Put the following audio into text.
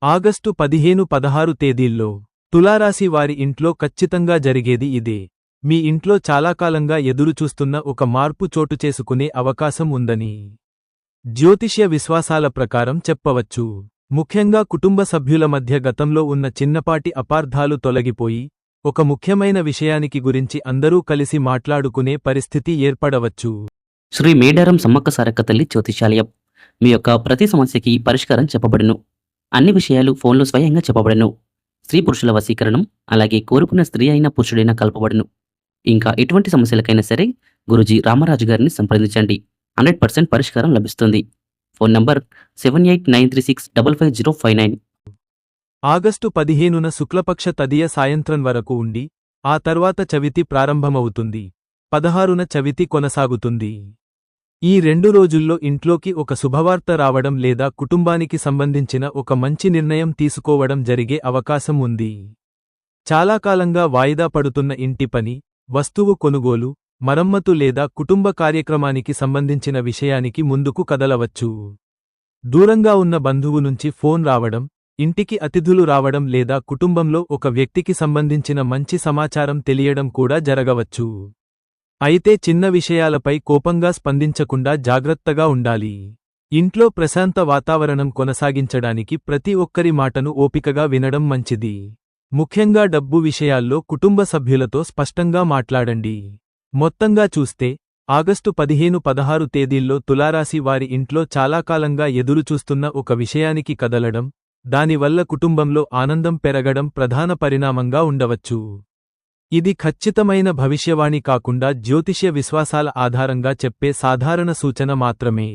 August 15-16 తేదీల్లో తులారాశి వారి ఇంట్లో ఖచ్చితంగా జరిగేది ఇదే. మీ ఇంట్లో చాలా కాలంగా ఎదురుచూస్తున్న ఒక మార్పు చోటుచేసుకునే అవకాశం ఉందని జ్యోతిష్య విశ్వాసాల ప్రకారం చెప్పవచ్చు. ముఖ్యంగా కుటుంబ సభ్యుల మధ్య గతంలో ఉన్న చిన్నపాటి అపార్థాలు తొలగిపోయి ఒక ముఖ్యమైన విషయానికి గురించి అందరూ కలిసి మాట్లాడుకునే పరిస్థితి ఏర్పడవచ్చు. శ్రీ మేడారం సమ్మక్క సారక్క తల్లి జ్యోతిషాలయం మీ యొక్క ప్రతి సమస్యకి పరిష్కారం చెప్పబడును. అన్ని విషయాలు ఫోన్లో స్వయంగా చెప్పబడును. స్త్రీ పురుషుల వశీకరణం, అలాగే కోరుకున్న స్త్రీ అయినా పురుషుడైనా కలపబడును. ఇంకా ఎటువంటి సమస్యలకైనా సరే గురూజీ రామరాజు గారిని సంప్రదించండి. 100% పరిష్కారం లభిస్తుంది. Phone number 7893655059. ఆగస్టు 15న శుక్లపక్ష తదియ సాయంత్రం వరకు ఉండి ఆ తర్వాత చవితి ప్రారంభమవుతుంది. 16న చవితి కొనసాగుతుంది. ఈ 2 రోజుల్లో ఇంట్లోకి ఒక శుభవార్త రావడం లేదా కుటుంబానికి సంబంధించిన ఒక మంచి నిర్ణయం తీసుకోవడం జరిగే అవకాశం ఉంది. చాలా కాలంగా వాయిదా పడుతున్న ఇంటి పని, వస్తువు కొనుగోలు, మరమ్మతు లేదా కుటుంబ కార్యక్రమానికి సంబంధించిన విషయానికి ముందుకు కదలవచ్చు. దూరంగా ఉన్న బంధువు నుంచి ఫోన్ రావడం, ఇంటికి అతిథులు రావడం లేదా కుటుంబంలో ఒక వ్యక్తికి సంబంధించిన మంచి సమాచారం తెలియడం కూడా జరగవచ్చు. అయితే చిన్న విషయాలపై కోపంగా స్పందించకుండా జాగ్రత్తగా ఉండాలి. ఇంట్లో ప్రశాంత వాతావరణం కొనసాగించడానికి ప్రతి ఒక్కరి మాటను ఓపికగా వినడం మంచిది. ముఖ్యంగా డబ్బు విషయాల్లో కుటుంబ సభ్యులతో స్పష్టంగా మాట్లాడండి. మొత్తంగా చూస్తే ఆగస్టు 15-16 తేదీల్లో తులారాశి వారి ఇంట్లో చాలా కాలంగా ఎదురుచూస్తున్న ఒక విషయానికి కదలడం, దానివల్ల కుటుంబంలో ఆనందం పెరగడం ప్రధాన పరిణామంగా ఉండవచ్చు. ఇది ఖచ్చితమైన భవిష్యవాణి కాకుండా జ్యోతిష్య విశ్వాసాల ఆధారంగా చెప్పే సాధారణ సూచన మాత్రమే.